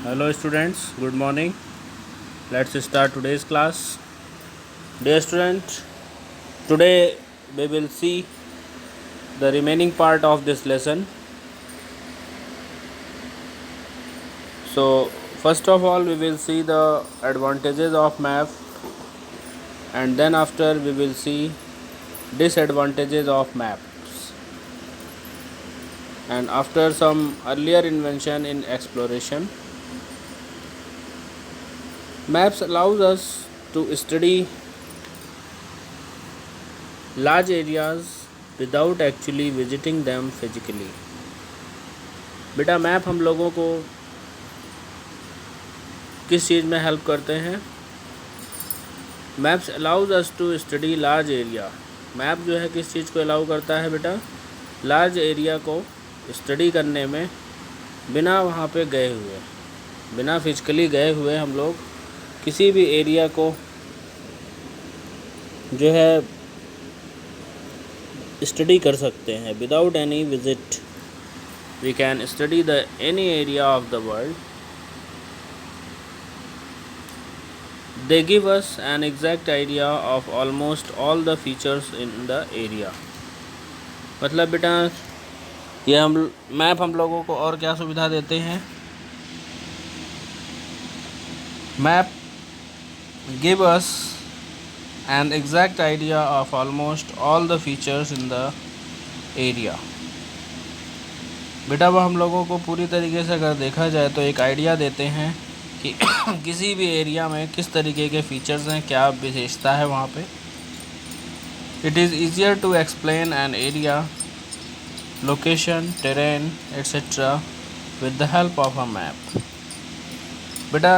Hello students, good morning. Let's start today's class. Dear student, today we will see the remaining part of this lesson. So first of all we will see the advantages of map, and then after we will see disadvantages of maps, and after some earlier invention in exploration. Maps allows us to study large areas without actually visiting them physically. बेटा map हम लोगों को किस चीज़ में help करते हैं? Maps allows us to study large area. Map जो है किस चीज़ को अलाउ करता है बेटा? लार्ज एरिया को स्टडी करने में, बिना वहाँ पे गए हुए, बिना फिजिकली गए हुए हम लोग किसी भी एरिया को जो है स्टडी कर सकते हैं। Without any visit we can study the any area of the world. They give us an exact idea of almost all the features in the area. मतलब बेटा ये मैप हम लोगों को और क्या सुविधा देते हैं? Map give us an exact idea of almost all the features in the area। बेटा वो हम लोगों को पूरी तरीके से अगर देखा जाए तो एक आइडिया देते हैं कि किसी भी एरिया में किस तरीके के फीचर्स हैं, क्या विशेषता है वहाँ पे। It is easier to explain an area, location, terrain etcetera with the help of a map. बेटा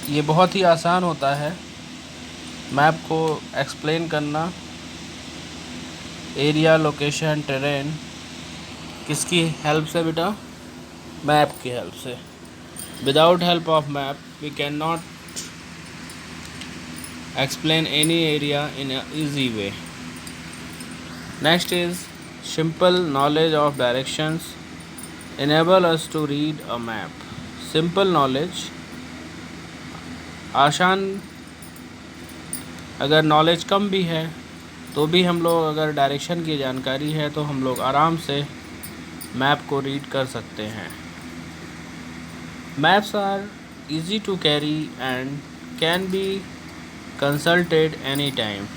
ये बहुत ही आसान होता है मैप को एक्सप्लेन करना, एरिया, लोकेशन, टेरेन, किसकी हेल्प से बेटा? मैप की हेल्प से। Without help of map we can not explain any area in easy way. Next is simple knowledge of directions enable us to read a map. Simple knowledge, आसान, अगर knowledge कम भी है तो भी हम लोग, अगर डायरेक्शन की जानकारी है तो हम लोग आराम से मैप को रीड कर सकते हैं। Maps are easy to carry and can be consulted any time.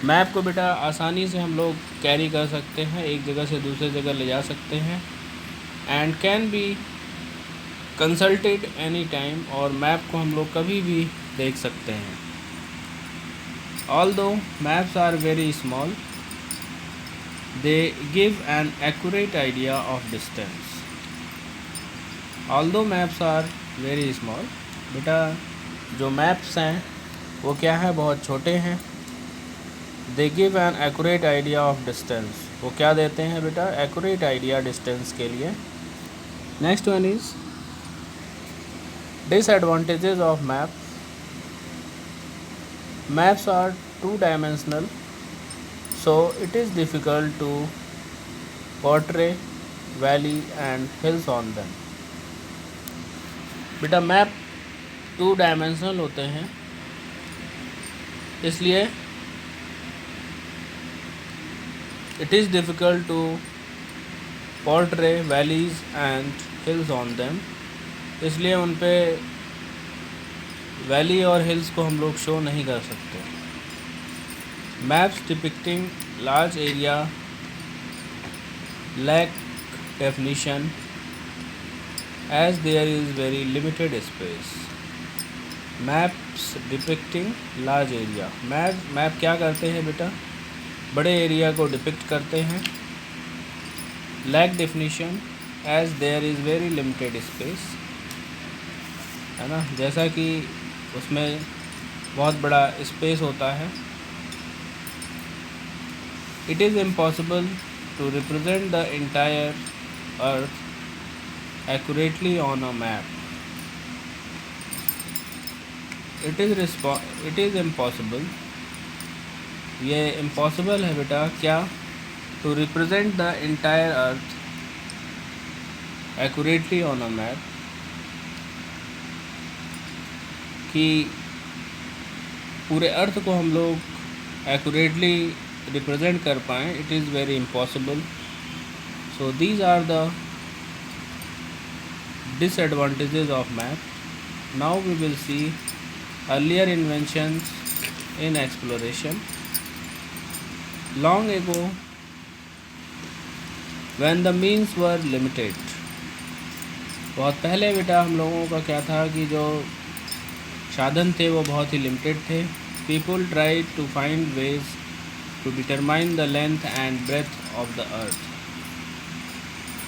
Map को बेटा आसानी से हम लोग कैरी कर सकते हैं, एक जगह से दूसरे जगह ले जा सकते हैं। And can be consulted any time, और मैप को हम लोग कभी भी देख सकते हैं। Although maps are very small, they give an accurate idea of distance. Although maps are very small, बेटा जो मैप्स हैं वो क्या है? बहुत छोटे हैं। दे give an accurate idea of distance, वो क्या देते हैं बेटा? एक्यूरेट आइडिया डिस्टेंस के लिए। Next one is disadvantages of map. Maps are two-dimensional, so it is difficult to portray valley and hills on them। बेटा मैप टू डायमेंशनल होते हैं, इसलिए it is difficult to portray valleys and hills on them। इसलिए उन पे valley और hills को हम लोग शो नहीं कर सकते। Maps depicting large area lack definition as there is very limited space. Maps depicting large area, map क्या करते हैं बेटा? बड़े एरिया को डिपिक्ट करते हैं। Lack definition as there is very limited space, है ना, जैसा कि उसमें बहुत बड़ा स्पेस होता है। It is impossible to represent the entire earth accurately on a map. It is impossible, ये इम्पॉसिबल है बेटा क्या? To represent the entire earth accurately on a map कि पूरे अर्थ को हम लोग एक्यूरेटली रिप्रेजेंट कर पाएँ, it is very impossible. So these are the disadvantages of map. Now we will see earlier inventions in exploration. Long ago, when the means were limited, बहुत पहले बेटा हम लोगों का क्या था कि जो साधन थे वो बहुत ही लिमिटेड थे. People tried to find ways to determine the length and breadth of the earth.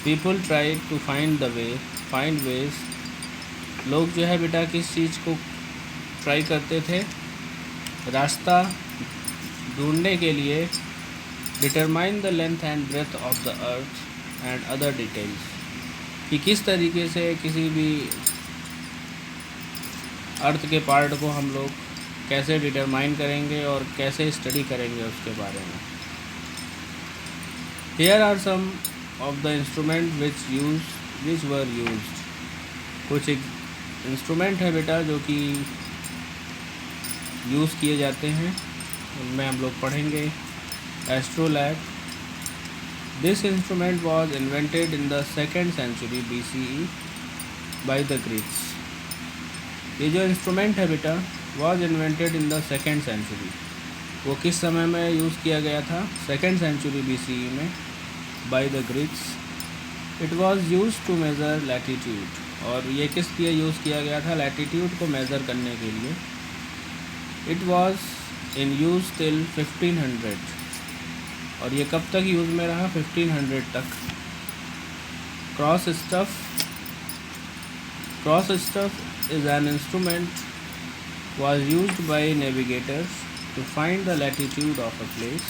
People tried to find ways. लोग जो है बेटा किस चीज़ को ट्राई करते थे? रास्ता ढूंढने के लिए. Determine the length and breadth of the earth and other details, कि किस तरीके से किसी भी अर्थ के पार्ट को हम लोग कैसे डिटरमाइन करेंगे और कैसे स्टडी करेंगे उसके बारे में. Here are some of the instrument which were used. कुछ इंस्ट्रूमेंट है बेटा जो कि यूज़ किए जाते हैं, उनमें हम लोग पढ़ेंगे. Astrolabe. This instrument was invented in the 2nd century BCE bye the Greeks. ये जो इंस्ट्रूमेंट है बेटा was invented in the 2nd century. वो किस समय में यूज़ किया गया था? 2nd century BCE में by the Greeks. It was use to measure latitude. और ये किस लिए यूज़ किया गया था? लैटीट्यूड को मेज़र करने के लिए. It was in use till 1500. और ये कब तक यूज़ में रहा? 1500 तक. Cross stuff is an instrument was used by navigators to find the latitude of a place.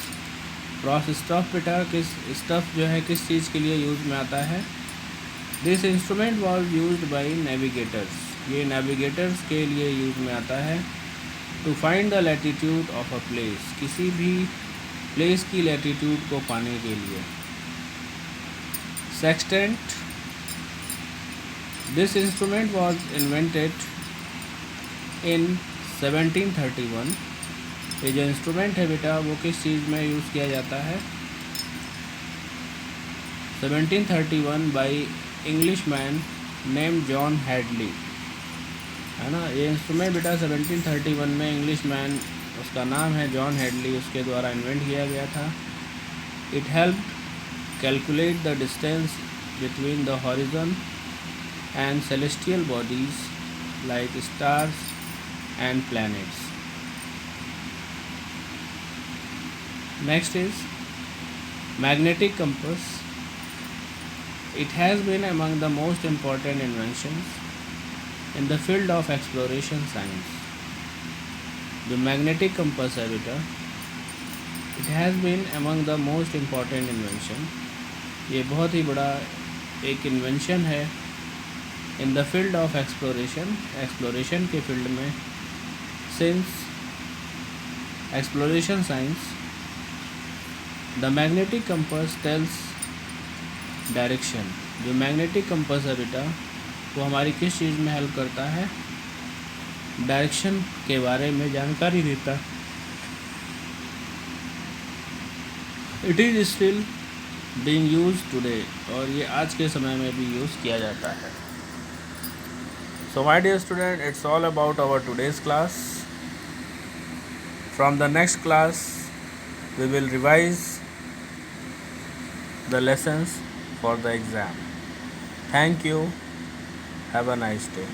Cross stuff बेटा किस स्टफ जो है किस चीज़ के लिए यूज़ में आता है? This instrument was used by navigators. ये navigators के लिए यूज़ में आता है. to find the latitude of a place, किसी भी प्लेस की लैटीट्यूड को पाने के लिए. Sextant. This instrument was invented in 1731. ये जो इंस्ट्रूमेंट है बेटा वो किस चीज़ में यूज़ किया जाता है? 1731 by English man name John Hadley, है ना. ये इंस्ट्रूमेंट बेटा 1731 में इंग्लिश मैन, उसका नाम है जॉन हैडली, उसके द्वारा इन्वेंट किया गया था. It help calculate the distance between the horizon and celestial bodies like stars and planets. Next is magnetic compass. It has been among the most important inventions in the field of exploration science. जो magnetic compass है बेटा, it has been among the most important invention. ये बहुत ही बड़ा एक invention है in the field of exploration के field में. Since exploration science, the magnetic compass tells direction. जो मैग्नेटिक कंपास है बेटा वो हमारी किस चीज़ में हेल्प करता है? डायरेक्शन के बारे में जानकारी देता. It is still being used today. और ये आज के समय में भी यूज़ किया जाता है. So my dear student, it's all about our today's class. From the next class, we will revise the lessons for the exam. Thank you. Have a nice day.